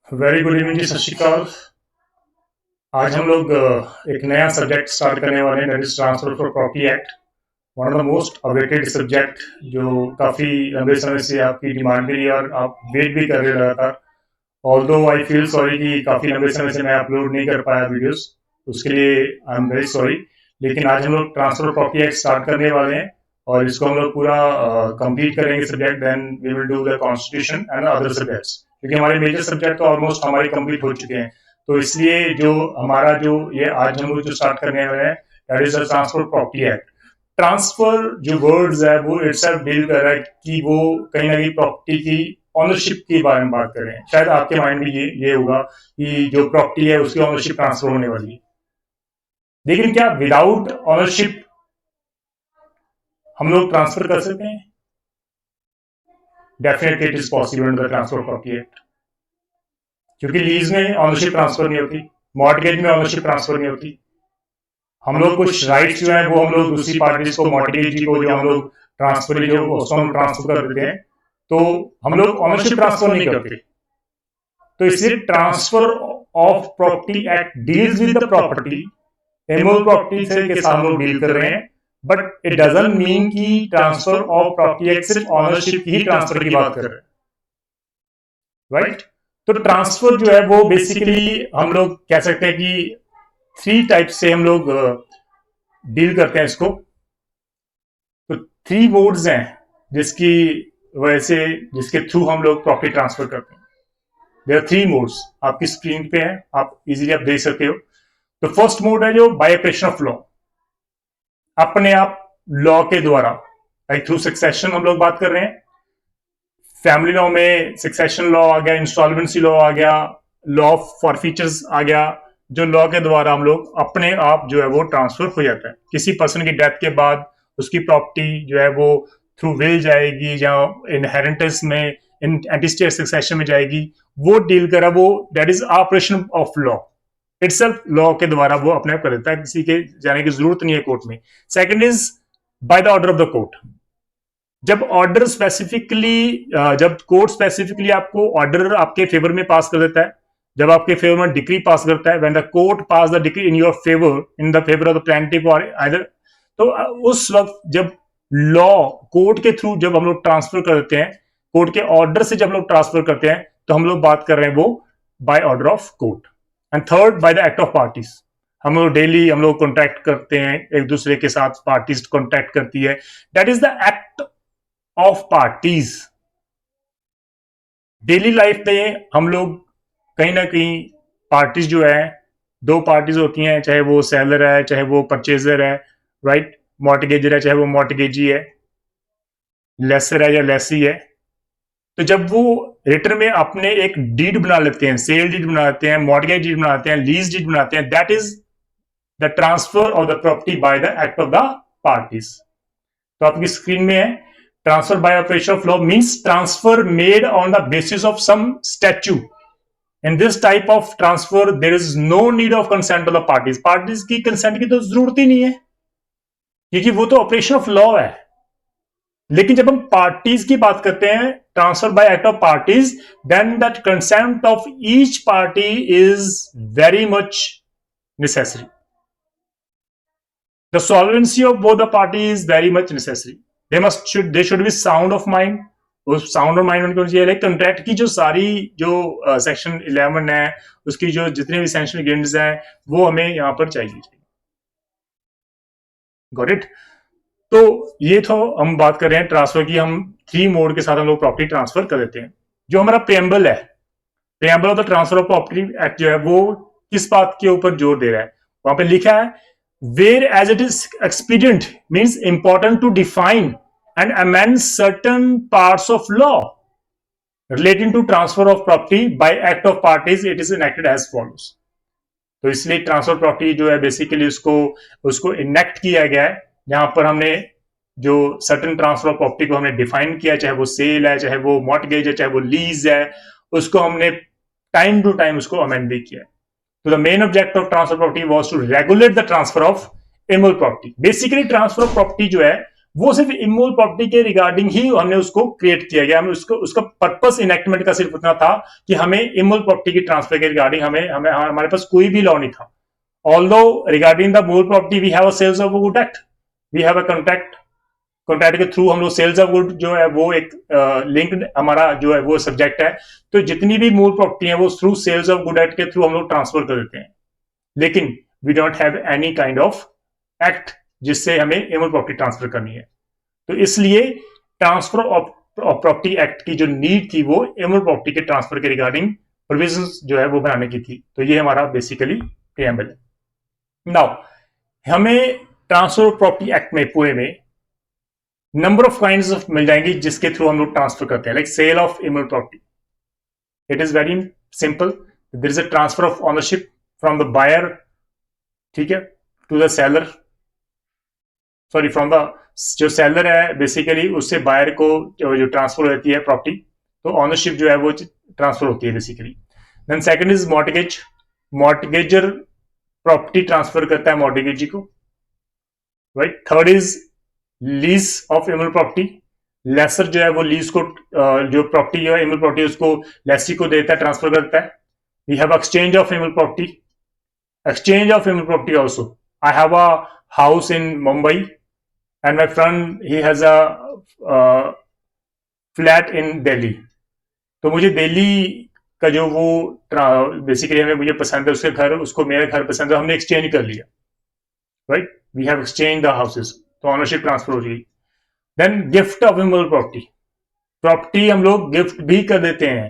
Very good evening जी, सत श्रीकाल। आज हम लोग एक नया सब्जेक्ट स्टार्ट करने वाले हैं, that is transfer for property act. One of the most awaited subject, जो काफी लंबे समय से आपकी डिमांड भी रही है और आप वेट भी कर रहे हो लगातार। ऑल्दो आई फील सॉरी कि काफी लंबे समय से मैं अपलोड नहीं कर पाया वीडियोस, उसके लिए आई एम वेरी सॉरी। लेकिन आज हम लोग ट्रांसफर प्रॉपर्टी एक्ट स्टार्ट करने वाले हैं और इसको हम लोग पूरा कंप्लीट करेंगे subject, then we will do the constitution and other subjects, क्योंकि हमारे मेजर सब्जेक्ट तो ऑलमोस्ट हमारे कंप्लीट हो चुके हैं। तो इसलिए जो हमारा जो ये आज हम लोग जो स्टार्ट करने वाले हैं, that is the transfer property act. Transfer जो वर्ड्स है वो इटसेल्फ डील कर रहा है कि वो कहीं ना कहीं प्रॉपर्टी की ऑनरशिप के बारे में बात कर रहे हैं। शायद आपके माइंड में ये होगा कि जो प्रॉपर्टी है उसकी ऑनरशिप ट्रांसफर होने वाली है, लेकिन क्या विदाउट ऑनरशिप हम लोग ट्रांसफर कर सकते हैं? Definitely it is possible in the transfer property act, क्योंकि लीज में ऑनरशिप ट्रांसफर नहीं होती, मॉर्टगेज में ऑनरशिप ट्रांसफर नहीं होती। हम लोग कुछ राइट्स जो है वो हम लोग दूसरी पार्टीज को, मॉर्टगेज को जो हम लोग ट्रांसफर जो उसको हम ट्रांसफर कर देते हैं, तो हम लोग ऑनरशिप ट्रांसफर नहीं करते। तो इसलिए transfer of property act deals with the property, एमोल property से के साथ लोग डील कर रहे हैं, बट इट डजंट मीन कि ट्रांसफर ऑफ प्रॉपर्टी एक्ट सिर्फ ऑनरशिप की ही ट्रांसफर की बात कर रहे हैं, राइट? तो ट्रांसफर जो है वो बेसिकली हम लोग कह सकते हैं कि 3 टाइप से हम लोग डील करते हैं इसको। तो 3 मोड्स हैं जिसकी वजह से, जिसके थ्रू हम लोग प्रॉपर्टी ट्रांसफर करते हैं। देयर आर 3 मोड्स, आपकी स्क्रीन पे है, आप इजीली आप देख सकते हो। तो फर्स्ट मोड है जो बाय ऑपरेशन ऑफ लॉ, अपने आप लॉ के द्वारा, लाइक थ्रू सक्सेशन हम लोग बात कर रहे हैं। फैमिली लॉ में सक्सेशन लॉ आ गया, इंस्टॉलमेंसी लॉ आ गया, लॉ ऑफ फॉरफीचर्स आ गया, जो लॉ के द्वारा हम लोग अपने आप जो है वो ट्रांसफर हो जाता है। किसी पर्सन की डेथ के बाद उसकी प्रॉपर्टी जो है वो थ्रू विल जाएगी या इनहेरिटेंस में एंटीस्टेट सक्सेशन में जाएगी, वो डील करा, वो that is operation of law itself. Law के द्वारा वो अपने आप कर देता है, किसी के जाने की जरूरत नहीं है कोर्ट में। Second is by the order of the court, जब ऑर्डर स्पेसिफिकली, जब कोर्ट स्पेसिफिकली आपको ऑर्डर आपके फेवर में पास कर देता है, जब आपके फेवर में डिक्री पास करता है, when the court pass the decree in your favour, in the favour of the plaintiff और आइदर, तो उस वक्त जब लॉ कोर्ट के थ्रू जब हम लोग ट्रांसफर कर देते हैं, कोर्ट के ऑर्डर से जब हम लोग ट्रांसफर करते हैं, तो हम लोग बात कर रहे हैं वो by order of court. And third, by the act of parties, हम लोग डेली हम लोग कॉन्ट्रैक्ट करते हैं एक दूसरे के साथ, पार्टीज कॉन्ट्रैक्ट करती है, that is the act of parties. Daily life में हम लोग कहीं ना कहीं पार्टीज जो है, 2 पार्टीज होती हैं, चाहे वो सेलर है चाहे वो परचेजर है, राइट? मॉर्टगेजर है चाहे वो मॉर्टगेजी है, लेसर है या लेसी है। तो जब वो रिटर्न में अपने एक डीड बना लेते हैं, सेल डीड बना लेते हैं, मॉर्टगेज डीड बनाते हैं, लीज डीड बनाते हैं, that is the transfer of the property by the act of the parties. तो आपकी स्क्रीन में है, transfer by operation of law means transfer made on the basis of some statute. In this type of transfer, there is no need of consent of the parties. Parties की consent की तो जरूरत ही नहीं है, क्योंकि वो तो ऑपरेशन ऑफ लॉ है। लेकिन जब हम पार्टीज की बात करते हैं, transfer by act of parties, then that consent of each party is very much necessary. The solvency of both the parties is very much necessary. They should be sound of mind. वो sound of mind होनी चाहिए। Contract की जो सारी जो section 11 है, उसकी जो जितने भी सेंशनल ग्रेड्स हैं, वो हमें यहाँ पर चाहिए। Got it? तो ये तो हम बात कर रहे हैं ट्रांसफर की, हम 3 मोड के साथ हम लोग प्रॉपर्टी ट्रांसफर कर देते हैं। जो हमारा प्रेम्बल है, preamble of the transfer of property act जो है वो किस बात के ऊपर जोर दे रहा है? वहां पे लिखा है, whereas it is expedient means important to define and amend certain parts of law relating to transfer of property by act of parties, it is enacted as follows. तो इसलिए ट्रांसफर प्रॉपर्टी जो है basically उसको enact किया गया है, जहां पर हमने जो सर्टन ट्रांसफर ऑफ प्रॉपर्टी को हमने डिफाइन किया, चाहे वो सेल है, चाहे वो मॉर्टगेज है, चाहे वो लीज है, उसको हमने टाइम टू टाइम उसको अमेंड भी किया। तो the main object of transfer property was to regulate the transfer of immovable property. Basically transfer of property जो है वो सिर्फ इमूवेबल प्रॉपर्टी के रिगार्डिंग ही हमने उसको क्रिएट किया गया। हमें उसको उसका पर्पस इनेक्टमेंट का सिर्फ उतना था कि हमें इमूवेबल प्रॉपर्टी की ट्रांसफर के रिगार्डिंग हमें हमें हमारे पास कोई भी लॉ नहीं था। Although regarding the movable property we have a sales of good act, we have a contract के थ्रू हम लोग सेल्स ऑफ गुड जो है वो एक लिंक्ड हमारा जो है वो सब्जेक्ट है। तो जितनी भी मूल प्रॉपर्टी है वो through sales of good act के थ्रू हम लोग ट्रांसफर कर देते हैं, लेकिन we don't have any kind of act जिससे हमें इमूवेबल प्रॉपर्टी ट्रांसफर करनी है। तो इसलिए ट्रांसफर ऑफ प्रॉपर्टी एक्ट की जो नीड थी वो इमूवेबल प्रॉपर्टी के ट्रांसफर के रिगार्डिंग प्रोविजंस जो है वो बनाने की थी। तो ये हमारा बेसिकली प्रीएम्बल है। नाउ हमें ट्रांसफर ऑफ प्रॉपर्टी एक्ट में पूरे में नंबर ऑफ काइंड्स ऑफ मिल जाएंगी जिसके थ्रू हम लोग ट्रांसफर करते हैं, like sale of immovable property. It is very simple, there is a transfer of ownership from the buyer, ठीक है, to the seller, sorry from the जो सेलर है बेसिकली उससे बायर को जो ट्रांसफर होती है प्रॉपर्टी, तो ओनरशिप जो है वो ट्रांसफर होती है basically. Then second is mortgage, mortgagor property transfer करता है मॉर्टगेजी को, right. Third is lease of immovable property, lessor जो है वो लीज को जो प्रॉपर्टी है इमूवेबल प्रॉपर्टी उसको लेसी को देता है, ट्रांसफर करता है। We have exchange of immovable property, exchange of immutable property also. I have a house in Mumbai and my friend he has a flat in Delhi. तो मुझे दिल्ली का जो वो बेसिकली हमें मुझे पसंद है उसके घर, उसको मेरा घर पसंद है, हमने एक्सचेंज कर लिया, right. We have exchange the houses, तो ऑनरशिप ट्रांसफर हो जाएगी। Then gift of immovable property, property हम लोग गिफ्ट भी कर देते हैं।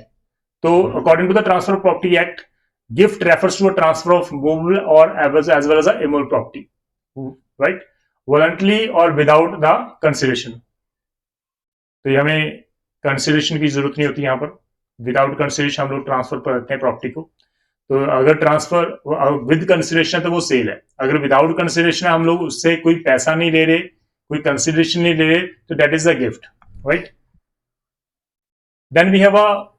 तो according to the transfer of property act, gift refers to a transfer of movable or as well as a immovable property, right, voluntarily or without the consideration। तो ये हमें कंसिडरेशन की जरूरत नहीं होती यहाँ पर, विदाउट कंसिडरेशन हम लोग ट्रांसफर करते हैं प्रॉपर्टी को। तो अगर ट्रांसफर विद कंसिडरेशन तो वो सेल है, अगर विदाउट कंसिडरेशन हम लोग उससे कोई पैसा नहीं ले रहे, कोई कंसिडरेशन नहीं ले रहे, तो that is the gift, right. Then we have a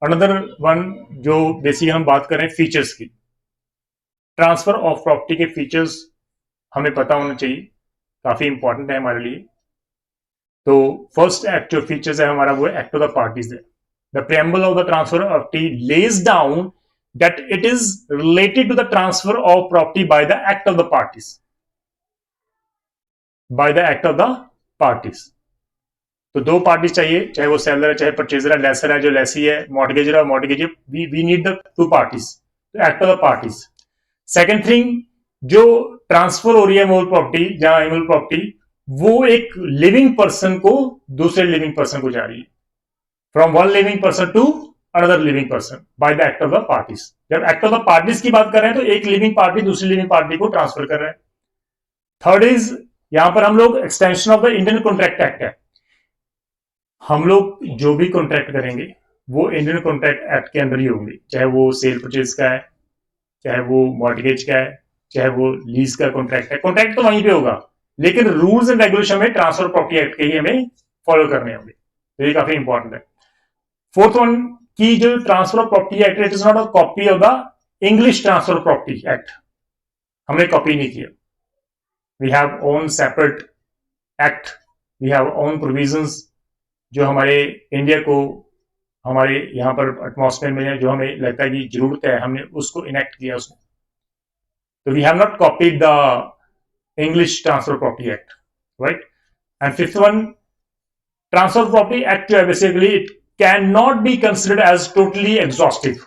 another one जो बेसिक हम बात कर रहे हैं फीचर्स की। ट्रांसफर ऑफ प्रॉपर्टी के फीचर्स हमें पता होना चाहिए, काफी इंपॉर्टेंट है हमारे लिए। तो फर्स्ट एक्ट जो फीचर्स है हमारा वो एक्ट ऑफ द पार्टीज है। The preamble of the transfer of property lays down that it is related to the transfer of property by the act of the parties, by the act of the parties. तो दो party चाहिए, चाहे वो seller है चाहे purchaser है, laser है जो लेसी है, मॉर्टगेजर है mortgagor, we need the two parties, तो act of the parties. Second thing, जो ट्रांसफर हो रही है इमूवेबल प्रॉपर्टी, जहां इमूवेबल प्रॉपर्टी वो एक लिविंग पर्सन को दूसरे लिविंग पर्सन को जा रही है, from one living person to another living person by the act of the parties. जब एक्ट ऑफ द पार्टीज की बात कर रहे हैं तो एक लिविंग पार्टी दूसरी लिविंग पार्टी को ट्रांसफर कर रहे हैं। थर्ड इज, यहां पर हम लोग extension of the Indian contract act है, हम लोग जो भी कॉन्ट्रैक्ट करेंगे वो इंडियन कॉन्ट्रैक्ट एक्ट के अंदर ही होंगे, चाहे वो सेल परचेज का है, चाहे वो मॉर्टगेज का है, चाहे वो लीज का कॉन्ट्रैक्ट है, कॉन्ट्रैक्ट तो वहीं पे होगा, लेकिन रूल्स एंड रेगुलेशन में ट्रांसफर प्रॉपर्टी एक्ट के ही हमें फॉलो करने होंगे। तो ये काफी इंपॉर्टेंट है। फोर्थ वन की जो transfer of property act, it is not a copy of the English transfer property act, हमने कॉपी नहीं किया। We have own separate act, we have own provisions जो हमारे इंडिया को हमारे यहाँ पर एटमॉस्फेयर में जो हमें लगता है कि जरूरत है, हमने उसको इनेक्ट किया उसमें। तो we have not copied the English transfer property act, right. And fifth one, transfer property act जो है basically it can not be considered as totally exhaustive,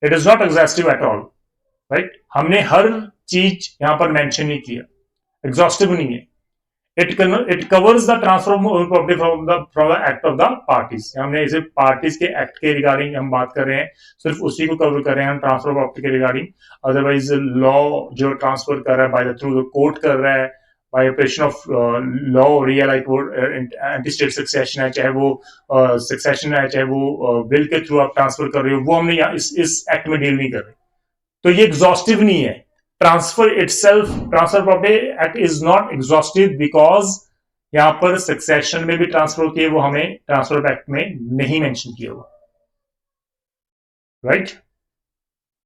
it is not exhaustive at all, right. हमने हर चीज यहां पर mention नहीं किया, exhaustive नहीं है। It covers the transfer of property from the act of the parties। हमने इसे पार्टीज के एक्ट के रिगार्डिंग हम बात कर रहे हैं, सिर्फ उसी को कवर कर रहे हैं हम ट्रांसफर ऑफ प्रॉपर्टी के रिगार्डिंग। अदरवाइज लॉ जो ट्रांसफर कर रहा है बाय द थ्रू कोर्ट कर रहा है, बाय ऑपरेशन ऑफ लॉ हो रही है, लाइक वो एंटी स्टेट सक्सेशन है, चाहे वो सक्सेशन है, चाहे वो बिल के थ्रू आप ट्रांसफर कर रहे हो, वो हमने इस एक्ट में डील नहीं कर रहे। तो ये एग्जॉस्टिव नहीं है। Transfer itself, transfer property act is not exhaustive because यहां पर सक्सेशन में भी ट्रांसफर होती है, वो हमें ट्रांसफर एक्ट में नहीं मेंशन किया हुआ, राइट।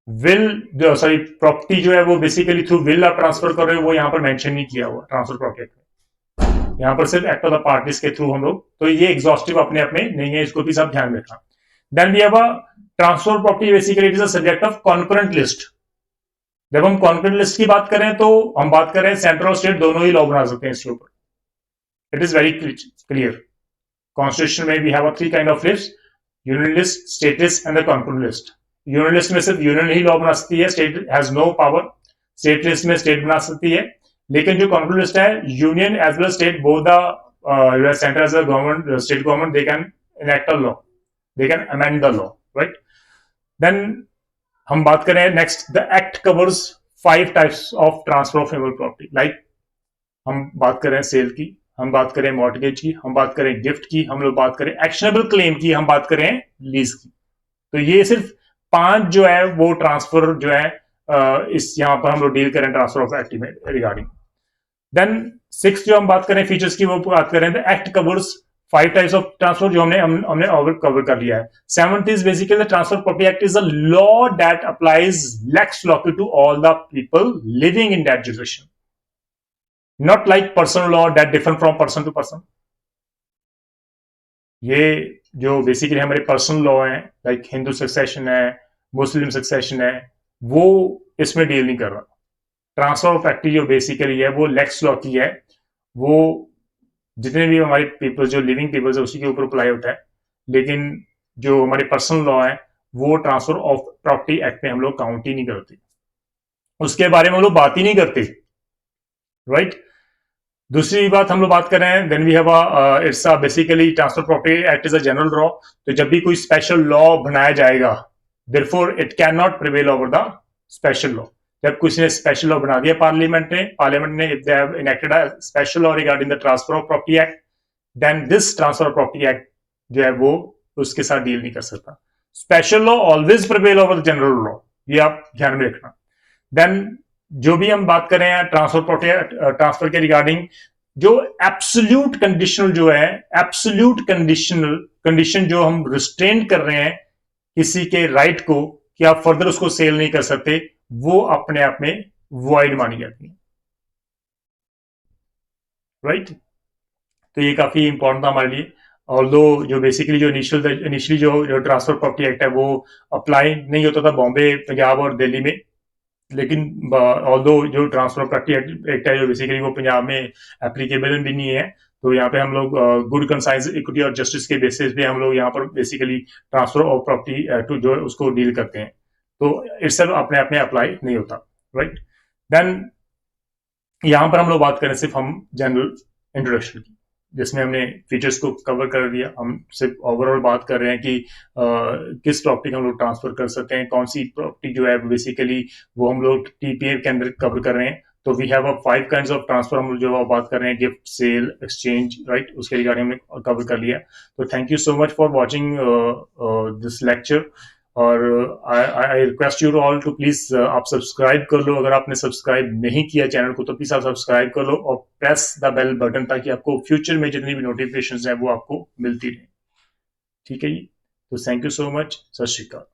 विल सॉरी प्रॉपर्टी जो है वो बेसिकली थ्रू विल आप ट्रांसफर कर रहे हो, वो यहां पर मेंशन नहीं किया हुआ ट्रांसफर प्रॉपर्टी एक्ट में। यहाँ पर सिर्फ एक्ट ऑफ द पार्टीज के थ्रू हम लोग, तो ये एग्जॉस्टिव अपने आप में नहीं है, इसको भी सब ध्यान में रखना। Then we have a transfer property, basically it is a subject of concurrent list. जब हम कॉन्करेंट लिस्ट की बात करें तो हम बात करें सेंट्रल और स्टेट दोनों ही लॉ बना सकते हैं इसके ऊपर, it is very clear. Constitution में we have a 3 kind of list, union list, state list and the concurrent list. Union list में सिर्फ यूनियन ही लॉ बना सकती है, state has no power. State list में स्टेट बना सकती है, लेकिन जो कॉन्करेंट लिस्ट है, union as well state both the centre as the government, state government, they can enact a law, they can amend the law, right? Then हम बात करें next, the act covers 5 types of transfer of immovable property. Like हम बात करें cell की, हम बात करें मॉर्टगेज की, हम बात करें गिफ्ट की, हम लोग बात करें एक्शनेबल क्लेम की, हम बात करें लीज की। तो ये सिर्फ 5 जो है वो ट्रांसफर जो है इस यहाँ पर हम लोग डील करें ट्रांसफर ऑफ एक्ट में रिगार्डिंग। देन 6 जो हम बात करें फीचर्स की, वो बात करें the act covers 5 types of transfer, जो हमने कवर कर लिया है। 7th is basically the transfer property act is a law that applies lex लॉकली to all the people living in that jurisdiction, not like personal law that differ from person to person. ये जो basically हमारे personal law है, like Hindu succession है, Muslim succession है, वो इसमें deal नहीं कर रहा। ट्रांसफर ऑफ एक्ट जो बेसिकली है वो लेक्स लॉ की है, वो जितने भी हमारे पीपल जो लिविंग पीपल्स है उसी के ऊपर अप्लाई होता है, लेकिन जो हमारे पर्सनल लॉ है वो ट्रांसफर ऑफ प्रॉपर्टी एक्ट में हम लोग काउंट ही नहीं करते, उसके बारे में हम लोग बात ही नहीं करते, राइट? दूसरी बात हम लोग बात कर रहे हैं, then we have its basically transfer property act is a general law. तो जब भी कोई स्पेशल लॉ बनाया जाएगा, therefore it can not prevail over the special law. जब किसी ने स्पेशल लॉ बना दिया पार्लियामेंट ने if they have enacted a special law regarding the transfer of property act, then this transfer of property act जो है वो उसके साथ डील नहीं कर सकता। Special law always prevail over the general law, ये आप ध्यान में रखना। देन जो भी हम बात कर रहे हैं ट्रांसफर प्रॉपर्टी ट्रांसफर के रिगार्डिंग, जो एब्सोल्यूट कंडीशनल जो है, एब्सोल्यूट कंडीशन जो हम रिस्ट्रेन कर रहे हैं किसी के राइट को कि आप फर्दर उसको सेल नहीं कर सकते, वो अपने आप में वॉइड मानी जाती है, राइट? तो ये काफी इंपॉर्टेंट था हमारे लिए। ऑल्दो जो बेसिकली जो इनिशियली जो ट्रांसफर प्रॉपर्टी एक्ट है वो अप्लाई नहीं होता था बॉम्बे, पंजाब और दिल्ली में, लेकिन ऑल्दो जो ट्रांसफर प्रॉपर्टी एक्ट है जो बेसिकली वो पंजाब में एप्लीकेबल भी नहीं है, तो यहाँ पे हम लोग गुड कंसाइंस, इक्विटी और जस्टिस के बेसिस पे हम लोग यहाँ पर basically transfer of property to जो उसको डील करते हैं, तो इट्स अपने आप में अप्लाई नहीं होता, राइट? देन यहाँ पर हम लोग बात करें सिर्फ हम जनरल इंट्रोडक्शन की, जिसमें हमने फीचर्स को कवर कर दिया। हम सिर्फ ओवरऑल बात कर रहे हैं कि किस प्रॉपर्टी को हम लोग ट्रांसफर कर सकते हैं, कौन सी प्रॉपर्टी जो है बेसिकली वो हम लोग टीपीए के अंदर कवर कर रहे हैं। तो we have 5 kinds of transfer हम जो बात कर रहे हैं, गिफ्ट, सेल, एक्सचेंज, राइट? उसके रिगार्डिंग हमने कवर कर लिया। तो thank you so much for watching this lecture, और I request you all to please आप सब्सक्राइब कर लो, अगर आपने सब्सक्राइब नहीं किया चैनल को तो प्लीज आप सब्सक्राइब कर लो और प्रेस द बेल बटन, ताकि आपको फ्यूचर में जितनी भी नोटिफिकेशंस हैं वो आपको मिलती रहे, ठीक है जी? तो थैंक यू सो मच, सत श्री अकाल।